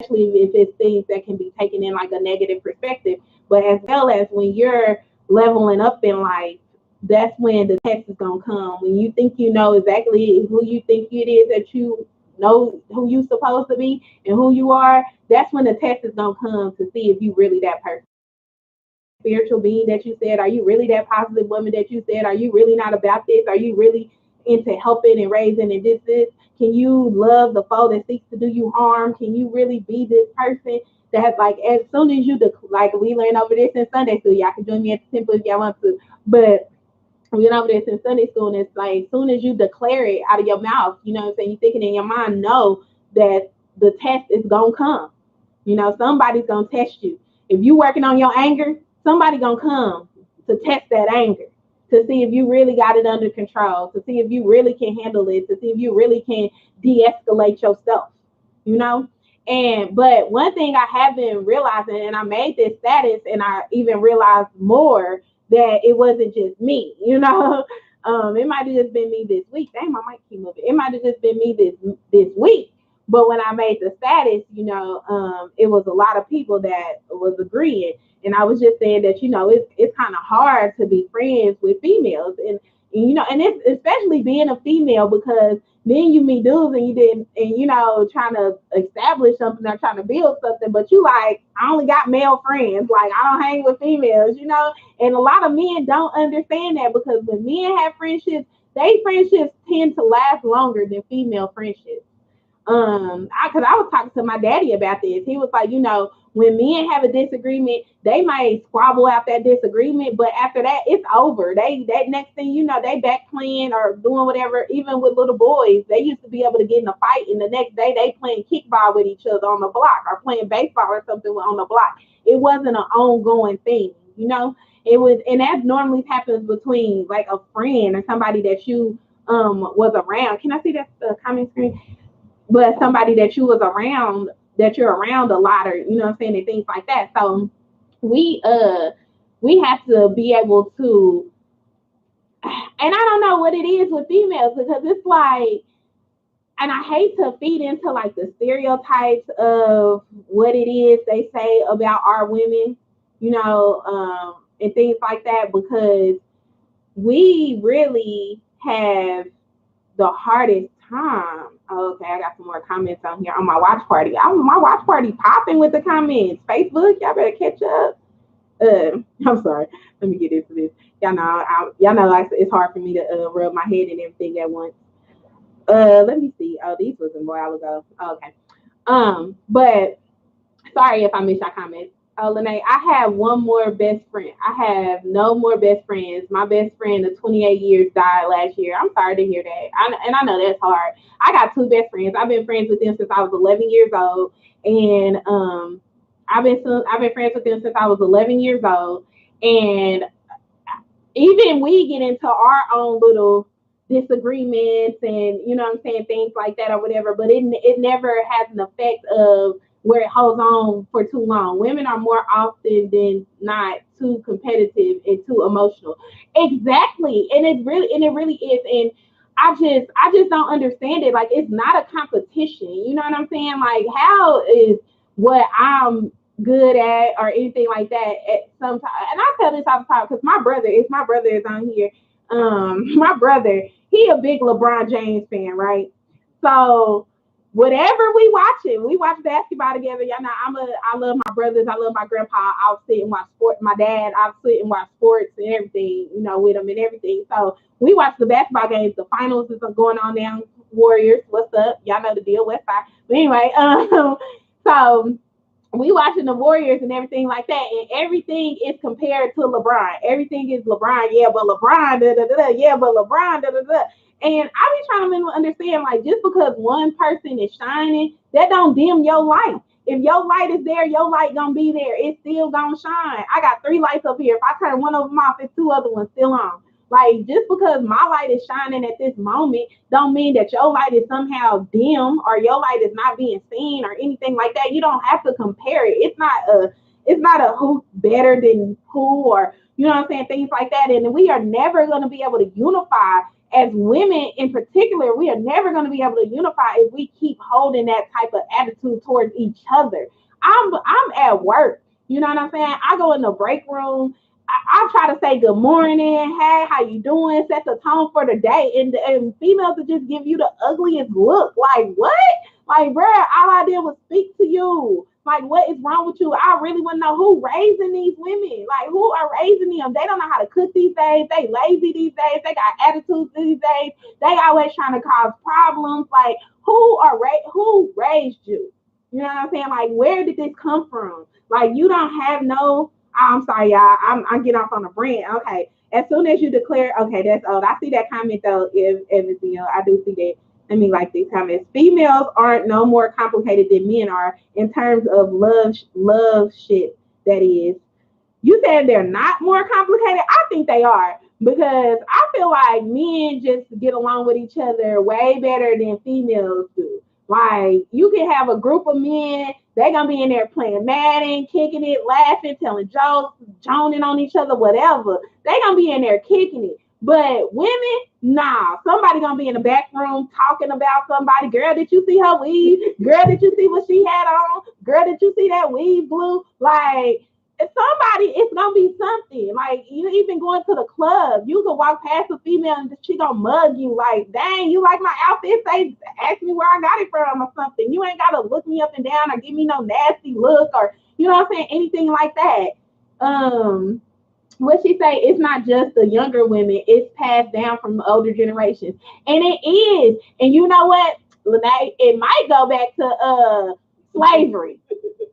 if it's things that can be taken in like a negative perspective. But as well as when you're leveling up in life, that's when the test is gonna come. When you think you know exactly who you think it is that you know who you supposed to be and who you are, that's when the test is gonna come to see if you really that person. Spiritual being that you said? Are you really that positive woman that you said? Are you really not about this? Are you really into helping and raising and this? Can you love the foe that seeks to do you harm? Can you really be this person that like as soon as you like we learned over this in Sunday school, y'all can join me at the temple if y'all want to, but we went over this in Sunday school and it's like as soon as you declare it out of your mouth, you know what I'm saying, you thinking in your mind, know that the test is gonna come. You know, somebody's gonna test you. If you working on your anger, somebody gonna come to test that anger, to see if you really got it under control, to see if you really can handle it, to see if you really can de-escalate yourself, you know? And but one thing I have been realizing, and I made this status, and I even realized more that it wasn't just me, you know. It might have just been me this week. Dang, my mic keep moving. It might have just been me this week. But when I made the status, you know, it was a lot of people that was agreeing. And I was just saying that, you know, it's kind of hard to be friends with females. And, you know, and it's especially being a female because then you meet dudes and you didn't, and, you know, trying to establish something or trying to build something. But you like, I only got male friends. Like, I don't hang with females, you know. And a lot of men don't understand that because when men have friendships, they friendships tend to last longer than female friendships. Because I was talking to my daddy about this. He was like, you know, when men have a disagreement, they might squabble out that disagreement, but after that, it's over. That next thing you know, they back playing or doing whatever. Even with little boys, they used to be able to get in a fight, and the next day they playing kickball with each other on the block or playing baseball or something on the block. It wasn't an ongoing thing, you know. It was, and that normally happens between like a friend or somebody that you was around. Can I see that comment screen? But somebody that you was around, that you're around a lot, or you know what I'm saying, and things like that. So we we have to be able to, and I don't know what it is with females because it's like, and I hate to feed into like the stereotypes of what it is they say about our women, you know, and things like that because we really have the hardest time. Oh, okay, I got some more comments on here on my watch party. My watch party popping with the comments. Facebook, y'all better catch up. I'm sorry. Let me get into this. Y'all know, like, it's hard for me to rub my head and everything at once. Let me see. Oh, these was a while ago. Oh, okay. But sorry if I missed your comments. Oh, Lene, I have one more best friend. I have no more best friends. My best friend of 28 years died last year. I'm sorry to hear that. And I know that's hard. I got two best friends. I've been friends with them since I was 11 years old. And I've been friends with them since I was 11 years old. And even we get into our own little disagreements and you know what I'm saying, things like that or whatever, but it never has an effect of where it holds on for too long. Women are more often than not too competitive and too emotional. Exactly. And it really is. And I just don't understand it. Like it's not a competition. You know what I'm saying? Like how is what I'm good at or anything like that at some time. And I tell this all the time because my brother is on here. My brother, he a big LeBron James fan, right? So whatever we watch basketball together. Y'all know I love my brothers, I love my grandpa. I'll sit and watch sports. My dad, I'll sit and watch sports and everything, you know, with him and everything. So we watch the basketball games. The finals is going on now. Warriors, what's up? Y'all know the deal, West Side. But anyway, so we watching the Warriors and everything like that, and everything is compared to LeBron. Everything is LeBron, yeah, but LeBron, da da da, yeah, but LeBron, da da da. And I be trying to understand, like, just because one person is shining, that don't dim your light. If your light is there, your light gonna be there. It's still gonna shine. I got 3 lights up here. If I turn one of them off, it's 2 other ones still on. Like just because my light is shining at this moment, don't mean that your light is somehow dim or your light is not being seen or anything like that. You don't have to compare it. It's not a who's better than who or you know what I'm saying, things like that. And we are never gonna be able to unify as women in particular, we are never going to be able to unify if we keep holding that type of attitude towards each other. I'm at work. You know what I'm saying? I go in the break room. I try to say good morning, hey, how you doing? Set the tone for the day. And females will just give you the ugliest look. Like, what? Like, bro, all I did was speak to you. Like, what is wrong with you? I really want to know who raising these women. Like, who are raising them? They don't know how to cook these days. They lazy these days. They got attitudes these days. They always trying to cause problems. Like, who raised you? You know what I'm saying? Like, where did this come from? Like, you don't have no. I'm sorry, y'all. I'm getting off on a brand. Okay. As soon as you declare, okay, that's old. I see that comment though. If everything else, I do see that. I mean, like these comments. Females aren't no more complicated than men are in terms of love shit. That is. You said they're not more complicated. I think they are because I feel like men just get along with each other way better than females do. Like you can have a group of men, they gonna be in there playing Madden, kicking it, laughing, telling jokes, joning on each other, whatever. They gonna be in there kicking it. But women, nah. Somebody gonna be in the back room talking about somebody. Girl, did you see her weave? Girl, did you see what she had on? Girl, did you see that weave blue? Like somebody, it's gonna be something. Like you even going to the club, you can walk past a female and she gonna mug you like, dang, you like my outfit? Say, ask me where I got it from or something. You ain't gotta look me up and down or give me no nasty look or you know what I'm saying, anything like that. What she say, it's not just the younger women, it's passed down from the older generations. And it is. And you know what, Lene, it might go back to slavery.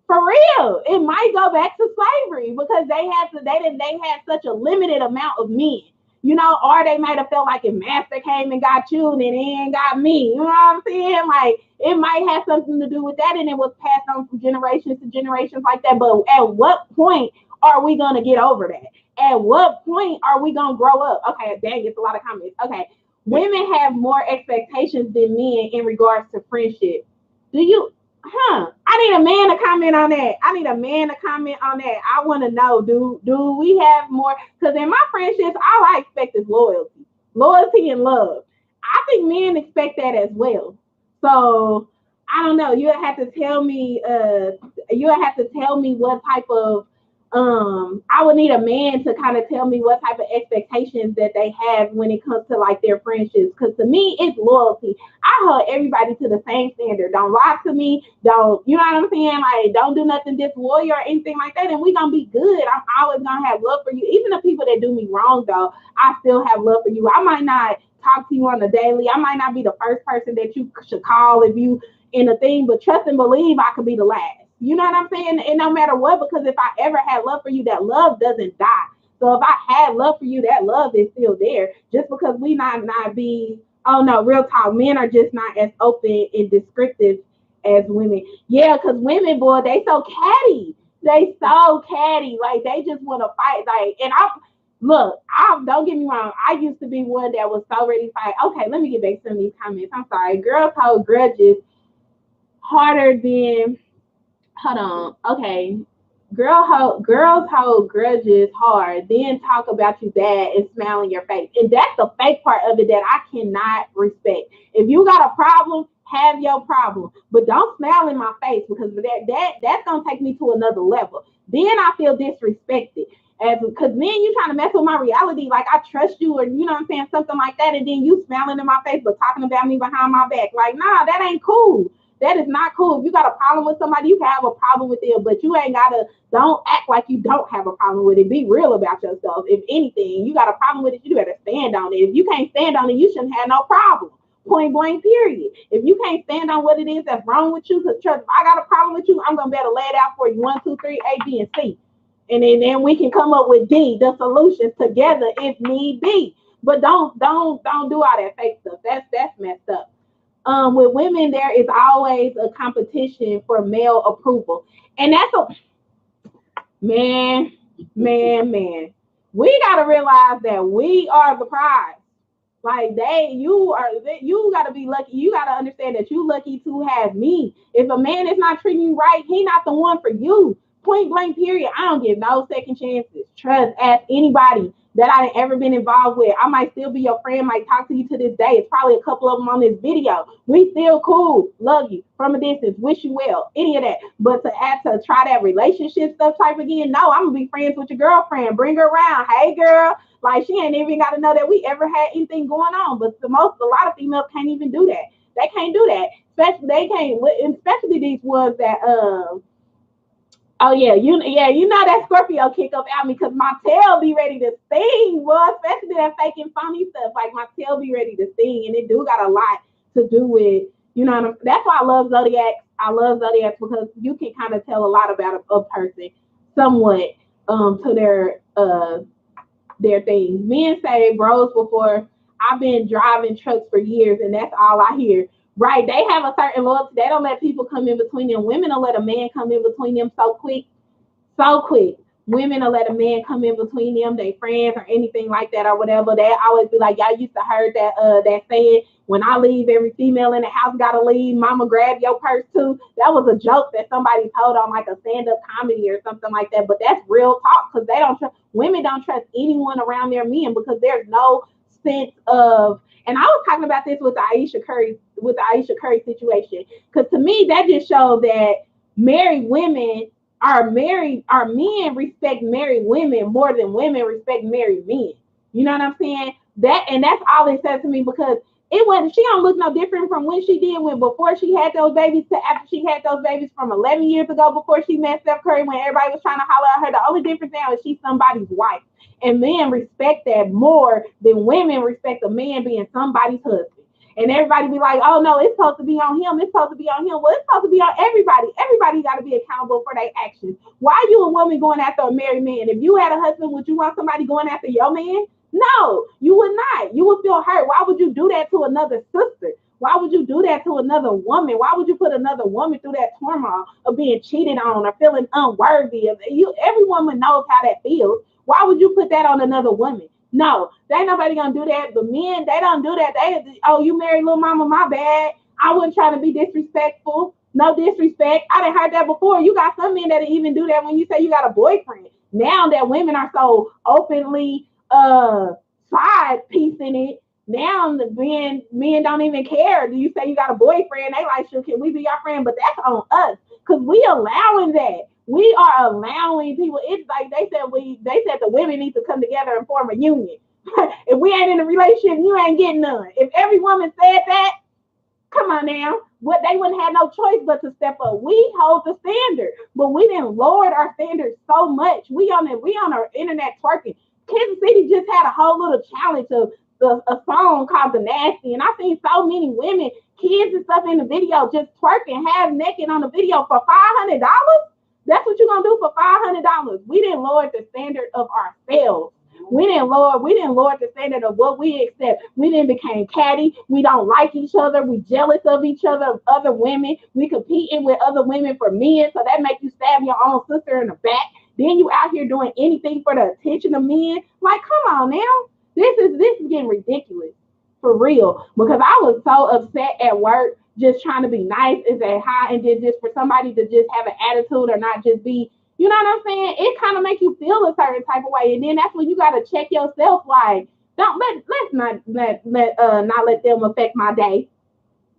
For real, it might go back to slavery because they had such a limited amount of men, you know, or they might have felt like if master came and got you, then he ain't got me. You know what I'm saying? Like it might have something to do with that, and it was passed on from generations to generations like that. But at what point are we gonna get over that? At what point are we gonna grow up? Okay, dang, it's a lot of comments. Okay, women have more expectations than men in regards to friendship. Do you? I need a man to comment on that. I need a man to comment on that. I want to know, do we have more? Because in my friendships, all I expect is loyalty and love. I think men expect that as well. So I don't know. You have to tell me. You have to tell me what type of. I would need a man to kind of tell me what type of expectations that they have when it comes to like their friendships. Because to me, it's loyalty. I hold everybody to the same standard. Don't lie to me. Don't, you know what I'm saying? Like, don't do nothing disloyal or anything like that. And we gonna be good. I'm always gonna have love for you. Even the people that do me wrong, though, I still have love for you. I might not talk to you on a daily. I might not be the first person that you should call if you in a thing, but trust and believe I could be the last. You know what I'm saying? And no matter what, because if I ever had love for you, that love doesn't die. So if I had love for you, that love is still there. Just because we not be, oh no, real talk, men are just not as open and descriptive as women. Yeah, because women, boy, they so catty. They so catty. Like they just want to fight. Like, and I don't get me wrong. I used to be one that was so ready to fight. Okay, let me get back to some of these comments. I'm sorry. Girls hold grudges harder than. Hold on. Okay. Girls hold grudges hard, then talk about you bad and smile in your face. And that's the fake part of it that I cannot respect. If you got a problem, have your problem. But don't smile in my face because that's gonna take me to another level. Then I feel disrespected. As because then you trying to mess with my reality, like I trust you, or you know what I'm saying, something like that, and then you smiling in my face but talking about me behind my back. Like, nah, that ain't cool. That is not cool. If you got a problem with somebody, you can have a problem with them, but you ain't gotta. Don't act like you don't have a problem with it. Be real about yourself. If anything, you got a problem with it, you better stand on it. If you can't stand on it, you shouldn't have no problem. Point blank, period. If you can't stand on what it is that's wrong with you, because trust, if I got a problem with you, I'm gonna be able to lay it out for you. 1, 2, 3, A, B, and C, and then we can come up with D, the solutions together if need be. But don't do all that fake stuff. That's messed up. With women, there is always a competition for male approval, and that's a man. We gotta realize that we are the prize. Like you gotta be lucky. You gotta understand that you lucky to have me. If a man is not treating you right, he not the one for you. Point blank, period. I don't give no second chances. Trust, ask anybody. that I didn't ever been involved with. I might still be your friend, might talk to you to this day. It's probably a couple of them on this video. We still cool, love you from a distance, wish you well, any of that. But to add to try that relationship stuff type again, no, I'm gonna be friends with your girlfriend. Bring her around. Hey girl, like she ain't even got to know that we ever had anything going on. But a lot of females can't even do that. They can't do that. Especially they can't, especially these ones that oh yeah, you know that Scorpio kick up at me because my tail be ready to sting, well, especially that faking funny stuff. Like my tail be ready to sting, and it do got a lot to do with, you know what I'm, that's why I love zodiacs. I love zodiacs because you can kind of tell a lot about a person somewhat to their things. Men say bros before. I've been driving trucks for years, and that's all I hear. Right? They have a certain loyalty. They don't let people come in between them. Women will let a man come in between them so quick, so quick. Women will let a man come in between them, they friends or anything like that or whatever. They always be like, y'all used to heard that saying, when I leave, every female in the house gotta leave. Mama, grab your purse too. That was a joke that somebody told on like a stand-up comedy or something like that. But that's real talk because they don't trust women don't trust anyone around their men because there's no sense of. And I was talking about this with the Ayesha Curry situation because to me that just showed that married women our men respect married women more than women respect married men. You know what I'm saying? That's all it says to me because it wasn't she don't look no different from when she did when before she had those babies to after she had those babies from 11 years ago before she met Steph Curry when everybody was trying to holler at her. The only difference now is she's somebody's wife. And men respect that more than women respect a man being somebody's husband. And everybody be like, oh no, it's supposed to be on him. It's supposed to be on him. Well, it's supposed to be on everybody. Everybody got to be accountable for their actions. Why are you a woman going after a married man? If you had a husband, would you want somebody going after your man? No, you would not. You would feel hurt. Why would you do that to another sister? Why would you do that to another woman? Why would you put another woman through that turmoil of being cheated on or feeling unworthy? Every woman knows how that feels. Why would you put that on another woman? No, there ain't nobody gonna do that. But men, they don't do that. Oh, you married little mama, my bad. I wasn't trying to be disrespectful. No disrespect. I done heard that before. You got some men that even do that when you say you got a boyfriend. Now that women are so openly side piecing it, now the men don't even care. Do you say you got a boyfriend? They like, sure, can we be your friend? But that's on us because we allowing that. We are allowing people. It's like they said the women need to come together and form a union. If we ain't in a relationship, you ain't getting none. If every woman said that, come on now. What they wouldn't have no choice but to step up. We hold the standard, but we didn't lower our standards so much. We on our internet twerking. Kansas City just had a whole little challenge of a song called The Nasty, and I seen so many women, kids and stuff in the video just twerking half naked on the video for $500. That's what you're gonna do for $500. We didn't lower the standard of ourselves. We didn't lower the standard of what we accept. We didn't became catty. We don't like each other. We jealous of each other, of other women. We competing with other women for men. So that makes you stab your own sister in the back. Then you out here doing anything for the attention of men. Like, come on now. This is getting ridiculous. For real. Because I was so upset at work just trying to be nice is that high and then just for somebody to just have an attitude or not just be, you know what I'm saying? It kind of makes you feel a certain type of way. And then that's when you got to check yourself like, let's not let them affect my day.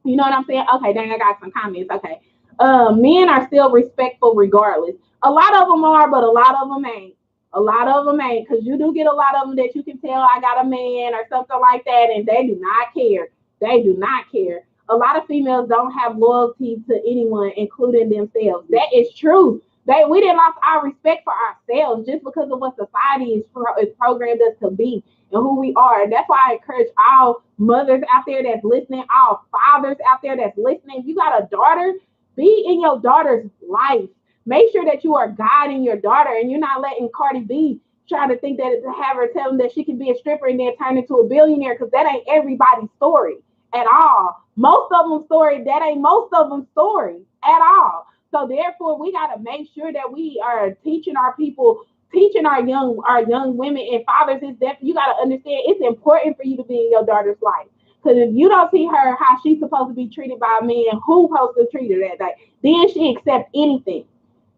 You know what I'm saying? Okay, dang, I got some comments. Okay. Men are still respectful regardless. A lot of them are, but a lot of them ain't. A lot of them ain't, because you do get a lot of them that you can tell I got a man or something like that, and they do not care. They do not care. A lot of females don't have loyalty to anyone, including themselves. That is true. We didn't lost our respect for ourselves just because of what society is programmed us to be and who we are. And that's why I encourage all mothers out there that's listening, all fathers out there that's listening. If you got a daughter, be in your daughter's life. Make sure that you are guiding your daughter and you're not letting Cardi B try to think that to have her tell them that she can be a stripper and then turn into a billionaire, because that ain't everybody's story at all. Most of them story, that ain't most of them story at all. So therefore, we got to make sure that we are teaching our people, teaching our young women and fathers. Is that you got to understand it's important for you to be in your daughter's life. Because if you don't see her how she's supposed to be treated by a man, who's supposed to treat her that day, then she accepts anything.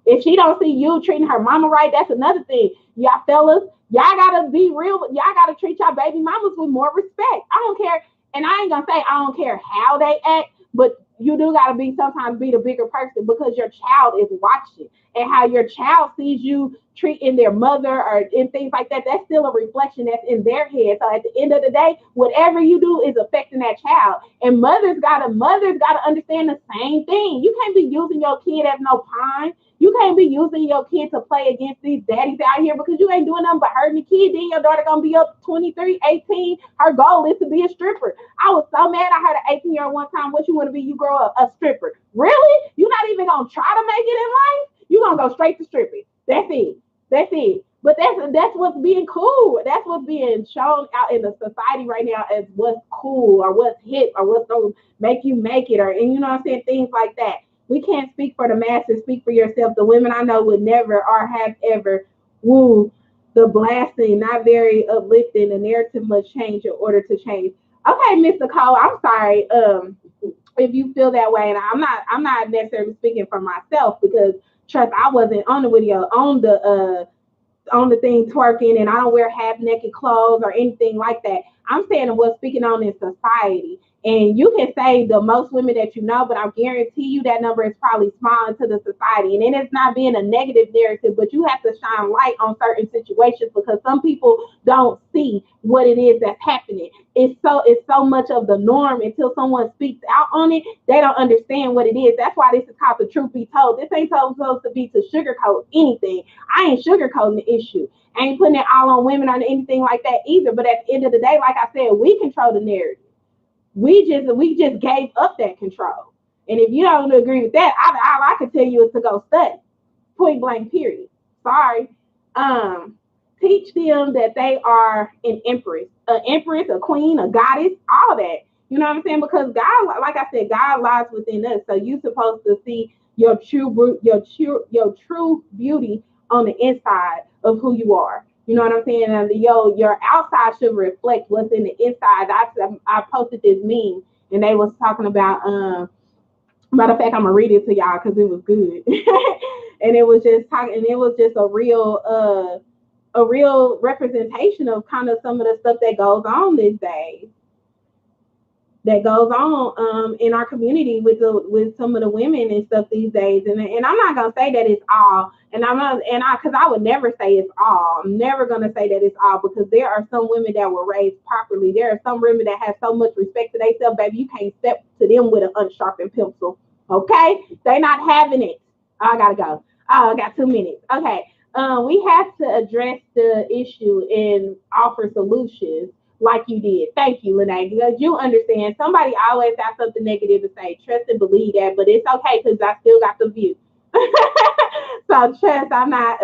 If she don't see you treating her mama right, that's another thing. Y'all fellas, y'all gotta be real. Y'all gotta treat y'all baby mamas with more respect. I don't care, and I ain't gonna say I don't care how they act, but you do gotta be sometimes be the bigger person because your child is watching, and how your child sees you treating their mother or in things like that. That's still a reflection that's in their head. So at the end of the day, whatever you do is affecting that child. And mothers gotta understand the same thing. You can't be using your kid as no pawn. You can't be using your kid to play against these daddies out here because you ain't doing nothing but hurting the kid. Then your daughter gonna be up 23, 18. Her goal is to be a stripper. I was so mad. I heard an 18-year-old one time, what you want to be, you grow up a stripper. Really? You're not even gonna try to make it in life? You gonna go straight to stripping. That's it. That's it. But that's what's being cool. That's what's being shown out in the society right now as what's cool or what's hip or what's gonna make you make it, or and you know what I'm saying, things like that. We can't speak for the masses, speak for yourself. The women I know would never or have ever woo the blasting, not very uplifting. The narrative must change in order to change. Okay, Mr. Cole, I'm sorry. If you feel that way, and I'm not necessarily speaking for myself because trust I wasn't on the video on the thing twerking, and I don't wear half naked clothes or anything like that. I'm saying what's speaking on in society. And you can say the most women that you know, but I guarantee you that number is probably small into the society. And it is not being a negative narrative, but you have to shine light on certain situations because some people don't see what it is that's happening. It's so much of the norm until someone speaks out on it, they don't understand what it is. That's why this is called the truth be told. This ain't supposed to be to sugarcoat anything. I ain't sugarcoating the issue. I ain't putting it all on women or anything like that either. But at the end of the day, like I said, we control the narrative. We just gave up that control. And if you don't agree with that, all I can tell you is to go study. Point blank, period. Sorry. Teach them that they are an empress, a queen, a goddess, all that. You know what I'm saying? Because God, like I said, God lies within us. So you're supposed to see your true beauty on the inside of who you are. You know what I'm saying? And your outside should reflect what's in the inside. I posted this meme, and they was talking about matter of fact, I'm gonna read it to y'all because it was good, and it was just talking, and it was just a real representation of kind of some of the stuff that goes on these days, that goes on in our community with some of the women and stuff these days. And I'm not gonna say that it's all, and I'm not, and I because I would never say it's all. I'm never gonna say that it's all because there are some women that were raised properly. There are some women that have so much respect for themselves, baby. You can't step to them with an unsharpened pencil. Okay, they not having it. I gotta go. Oh, I got 2 minutes. Okay. We have to address the issue and offer solutions like you did. Thank you, Lene, because you understand somebody always got something negative to say. Trust and believe that, but it's okay because I still got the view. So trust, I'm not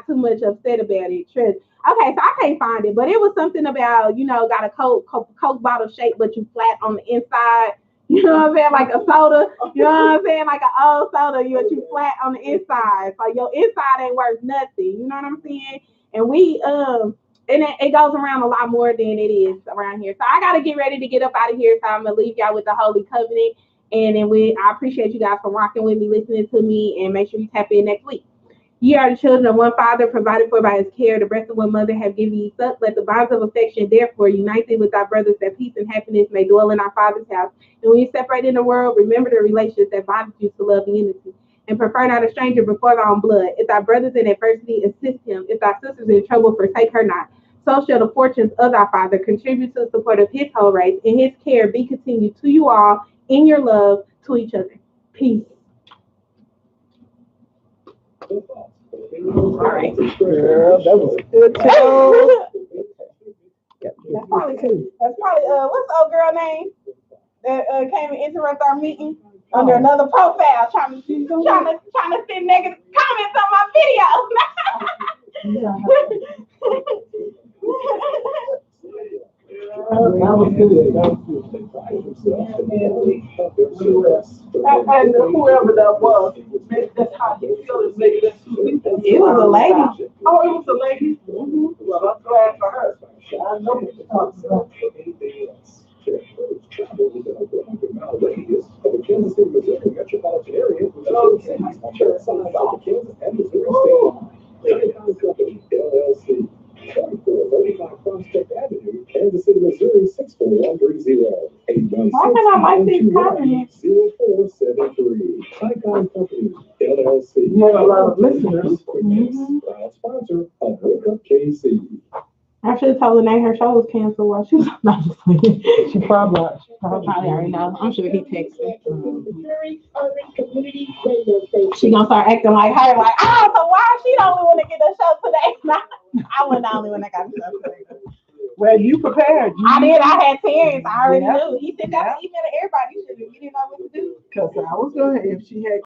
too much upset about it. Trust. Okay, so I can't find it, but it was something about, got a Coke bottle shape, but you flat on the inside. You know what I'm saying? Like a soda. You know what I'm saying? Like an old soda, you flat on the inside. So your inside ain't worth nothing. You know what I'm saying? And it goes around a lot more than it is around here. So I gotta get ready to get up out of here. So I'm gonna leave y'all with the Holy Covenant. And then I appreciate you guys for rocking with me, listening to me, and make sure you tap in next week. Ye are the children of one Father, provided for by his care. The breast of one mother have given you suck. Let the bonds of affection, therefore, unite thee with our brothers, that peace and happiness may dwell in our Father's house. And when you separate in the world, remember the relations that bind you to love and unity. And prefer not a stranger before thy own blood. If thy brothers in adversity, assist him. If thy sisters in trouble, forsake her not. So shall the fortunes of thy Father contribute to the support of his whole race, and his care be continued to you all in your love to each other. Peace. All right. Yeah, that was a good too. That's probably what's the old girl name that came and interrupted our meeting under another profile, trying to send negative comments on my video. That was good. And whoever that was, that's how he feels. Maybe that's who he thinks. It was a lady. Oh, it was a lady. Well, I'm glad for her. I know what you're talking about. Kansas City, Missouri metropolitan area. the Kansas and Missouri state line. Nikon Company, LLC. 2435 Prospect Avenue, Kansas City, Missouri, 64130. Why can I like these comments? 0473. Nikon Company, LLC. You have a lot of listeners. Proud sponsor of Wake Up KC. I should have told Lene her show was canceled while she was not just playing. She probably Probably already know. I'm sure he texted. Missouri Urban Community Radio Station. She gonna start acting like her, like, oh, so why she the only one to get a show today? I wasn't the only one that got a show today. Well, you prepared. I did. I had Terrence. I already Yeah. knew. He sent out an email to everybody. You didn't know what to do. Because I was going to, if she had